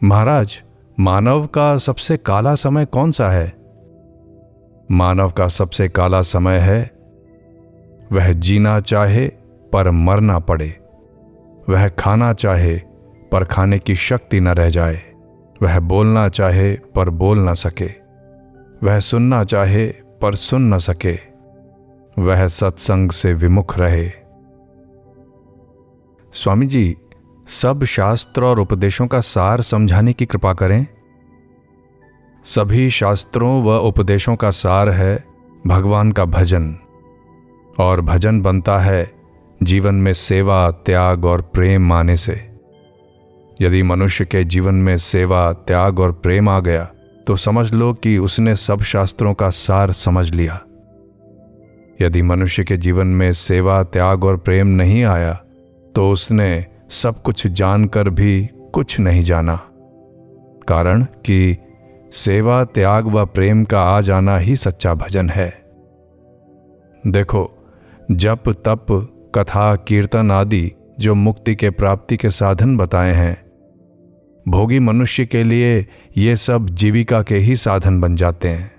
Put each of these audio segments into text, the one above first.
महाराज, मानव का सबसे काला समय कौन सा है? मानव का सबसे काला समय है वह जीना चाहे पर मरना पड़े, वह खाना चाहे पर खाने की शक्ति न रह जाए, वह बोलना चाहे पर बोल न सके, वह सुनना चाहे पर सुन न सके, वह सत्संग से विमुख रहे। स्वामी जी, सब शास्त्र और उपदेशों का सार समझाने की कृपा करें। सभी शास्त्रों व उपदेशों का सार है भगवान का भजन, और भजन बनता है जीवन में सेवा, त्याग और प्रेम आने से। यदि मनुष्य के जीवन में सेवा, त्याग और प्रेम आ गया तो समझ लो कि उसने सब शास्त्रों का सार समझ लिया। यदि मनुष्य के जीवन में सेवा, त्याग और प्रेम नहीं आया तो उसने सब कुछ जानकर भी कुछ नहीं जाना। कारण कि सेवा, त्याग व प्रेम का आ जाना ही सच्चा भजन है। देखो, जप, तप, कथा, कीर्तन आदि जो मुक्ति के प्राप्ति के साधन बताए हैं, भोगी मनुष्य के लिए ये सब जीविका के ही साधन बन जाते हैं।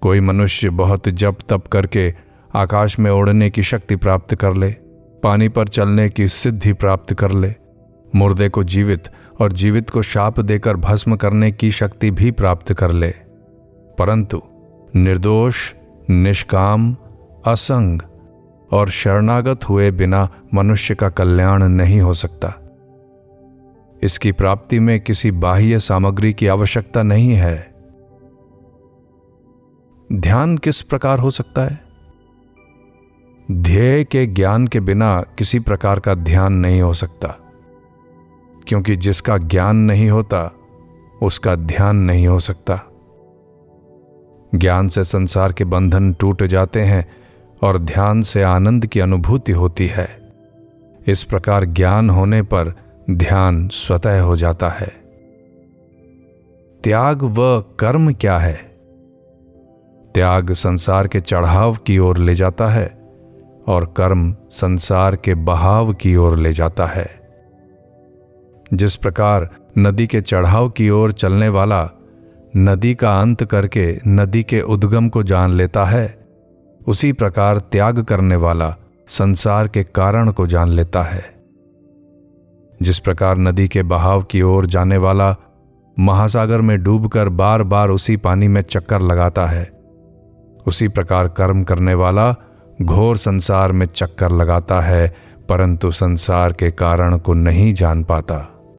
कोई मनुष्य बहुत जप तप करके आकाश में उड़ने की शक्ति प्राप्त कर ले, पानी पर चलने की सिद्धि प्राप्त कर ले, मुर्दे को जीवित और जीवित को शाप देकर भस्म करने की शक्ति भी प्राप्त कर ले, परंतु निर्दोष, निष्काम, असंग और शरणागत हुए बिना मनुष्य का कल्याण नहीं हो सकता। इसकी प्राप्ति में किसी बाह्य सामग्री की आवश्यकता नहीं है। ध्यान किस प्रकार हो सकता है? ध्येय के ज्ञान के बिना किसी प्रकार का ध्यान नहीं हो सकता, क्योंकि जिसका ज्ञान नहीं होता उसका ध्यान नहीं हो सकता। ज्ञान से संसार के बंधन टूट जाते हैं और ध्यान से आनंद की अनुभूति होती है। इस प्रकार ज्ञान होने पर ध्यान स्वतः हो जाता है। त्याग व कर्म क्या है? त्याग संसार के चढ़ाव की ओर ले जाता है और कर्म संसार के बहाव की ओर ले जाता है। जिस प्रकार नदी के चढ़ाव की ओर चलने वाला नदी का अंत करके नदी के उद्गम को जान लेता है, उसी प्रकार त्याग करने वाला संसार के कारण को जान लेता है। जिस प्रकार नदी के बहाव की ओर जाने वाला महासागर में डूबकर बार बार उसी पानी में चक्कर लगाता है, उसी प्रकार कर्म करने वाला घोर संसार में चक्कर लगाता है, परंतु संसार के कारण को नहीं जान पाता।